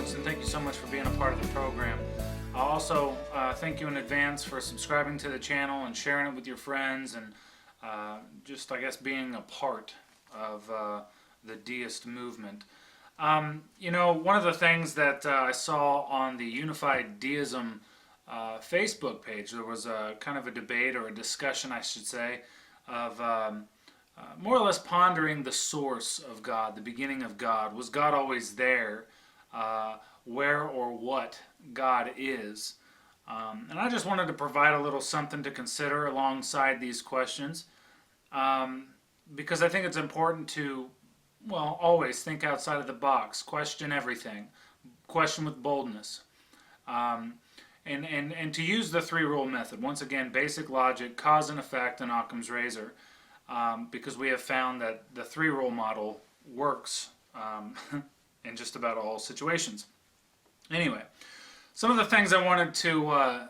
Robertson. Thank you so much for being a part of the program. I'll also thank you in advance for subscribing to the channel and sharing it with your friends and just, I guess, being a part of the deist movement. One of the things that I saw on the Unified Deism Facebook page, there was a kind of a debate or a discussion, I should say, of more or less pondering the source of God, the beginning of God. Was God always there? Where or what God is? And I just wanted to provide a little something to consider alongside these questions, because I think it's important to, well, always think outside of the box, question everything, question with boldness, and to use the three-rule method. Once again, basic logic, cause and effect, and Occam's razor. Because we have found that the three-rule model works in just about all situations. Anyway, some of the things I wanted to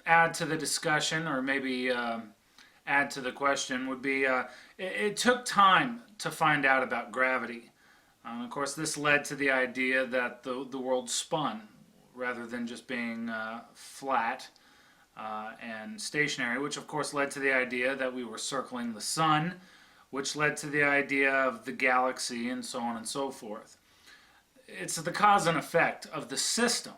add to the discussion, or maybe add to the question, would be it took time to find out about gravity. Of course, this led to the idea that the world spun rather than just being flat and stationary, which of course led to the idea that we were circling the sun, which led to the idea of the galaxy, and so on and so forth. It's the cause and effect of the system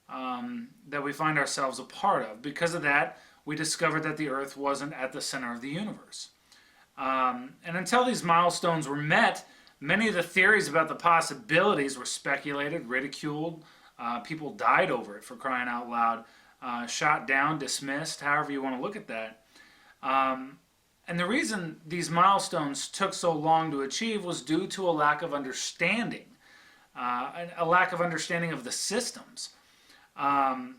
that we find ourselves a part of. Because of that, we discovered that the Earth wasn't at the center of the universe. And until these milestones were met, many of the theories about the possibilities were speculated, ridiculed. People died over it, for crying out loud. Shot down, dismissed, however you want to look at that. And the reason these milestones took so long to achieve was due to a lack of understanding, a lack of understanding of the systems. More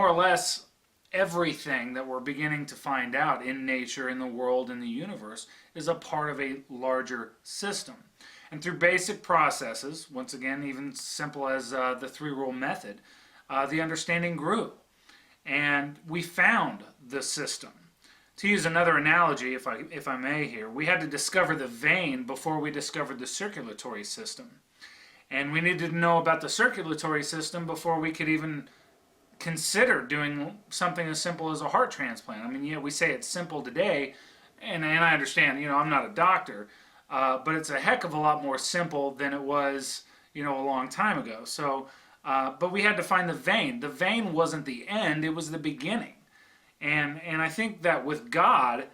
or less everything that we're beginning to find out in nature, in the world, in the universe, is a part of a larger system. And through basic processes, once again, even simple as the three-rule method, the understanding grew, and we found the system. To use another analogy, if I may here, we had to discover the vein before we discovered the circulatory system. And we needed to know about the circulatory system before we could even consider doing something as simple as a heart transplant. I mean, yeah, we say it's simple today, and I understand, I'm not a doctor, but it's a heck of a lot more simple than it was, a long time ago. So, but we had to find the vein. The vein wasn't the end, it was the beginning. And I think that with God,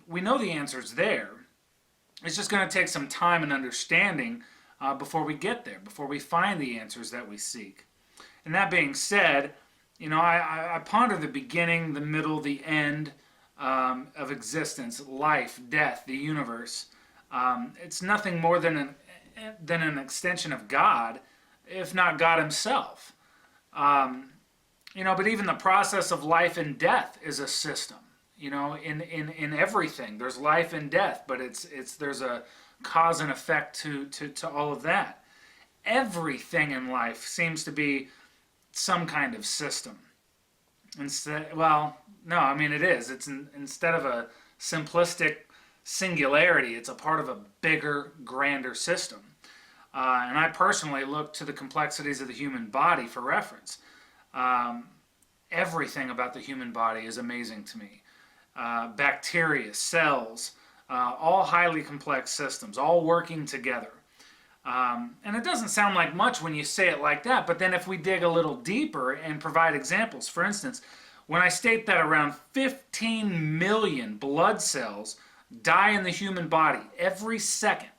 we know the answer's there. It's just going to take some time and understanding before we get there, before we find the answers that we seek. And that being said, I ponder the beginning, the middle, the end of existence, life, death, the universe. It's nothing more than an extension of God, if not God himself. But even the process of life and death is a system. In everything, there's life and death, but there's a cause and effect to all of that. Everything in life seems to be some kind of system. It is. It's instead of a simplistic singularity, it's a part of a bigger, grander system. And I personally look to the complexities of the human body for reference. Everything about the human body is amazing to me. Bacteria, cells, all highly complex systems, all working together. And it doesn't sound like much when you say it like that, but then if we dig a little deeper and provide examples, for instance, when I state that around 15 million blood cells die in the human body every second,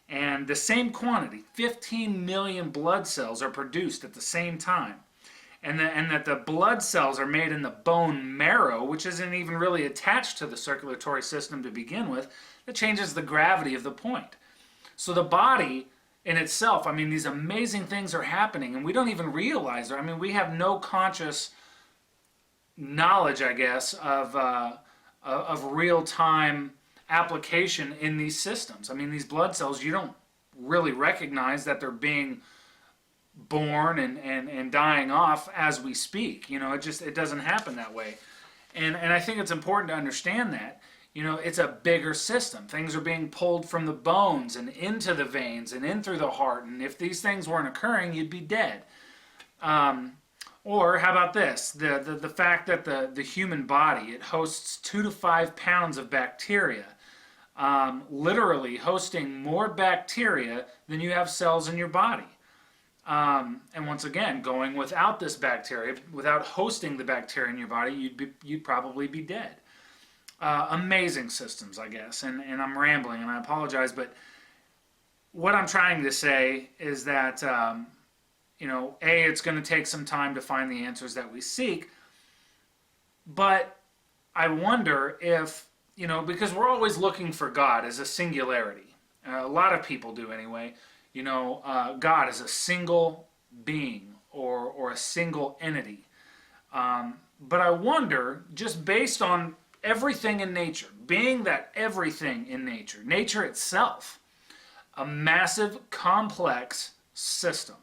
and the same quantity, 15 million blood cells, are produced at the same time, and that the blood cells are made in the bone marrow, which isn't even really attached to the circulatory system to begin with, that changes the gravity of the point. So the body in itself, these amazing things are happening, and we don't even realize it. We have no conscious knowledge, I guess, of real-time application in these systems. These blood cells, you don't really recognize that they're being born and dying off as we speak. It doesn't happen that way. And I think it's important to understand that. It's a bigger system. Things are being pulled from the bones and into the veins and in through the heart. And if these things weren't occurring, you'd be dead. Or how about this? The fact that the human body, it hosts 2 to 5 pounds of bacteria, literally hosting more bacteria than you have cells in your body. And once again, going without this bacteria, without hosting the bacteria in your body, you'd probably be dead. Amazing systems, I guess. And I'm rambling, and I apologize, but what I'm trying to say is that it's going to take some time to find the answers that we seek. But I wonder if, because we're always looking for God as a singularity. A lot of people do anyway. God is a single being or a single entity. But I wonder, just based on everything in nature, being that everything in nature itself, a massive, complex system.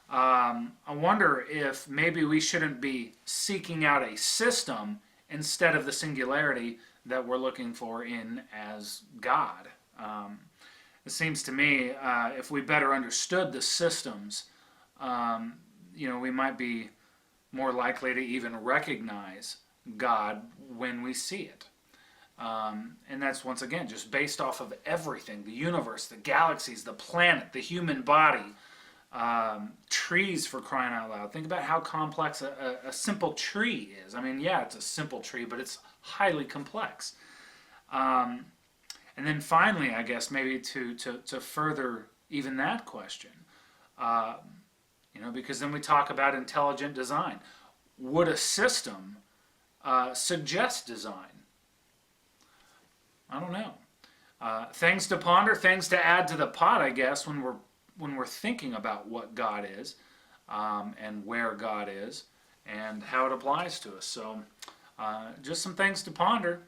I wonder if maybe we shouldn't be seeking out a system instead of the singularity that we're looking for in as God. It seems to me if we better understood the systems, we might be more likely to even recognize God when we see it. And that's, once again, just based off of everything, the universe, the galaxies, the planet, the human body, trees, for crying out loud. Think about how complex a simple tree is. I mean, yeah, it's a simple tree, but it's highly complex. And then finally, I guess, maybe to further even that question, because then we talk about intelligent design. Would a system suggest design? I don't know. Things to ponder, things to add to the pot, I guess, when we're thinking about what God is, and where God is, and how it applies to us. So, just some things to ponder.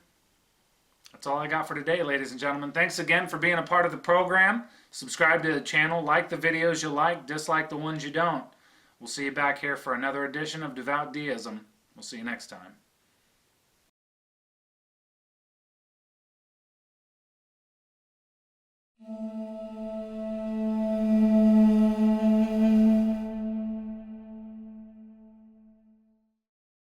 That's all I got for today, ladies and gentlemen. Thanks again for being a part of the program. Subscribe to the channel. Like the videos you like. Dislike the ones you don't. We'll see you back here for another edition of Devout Deism. We'll see you next time.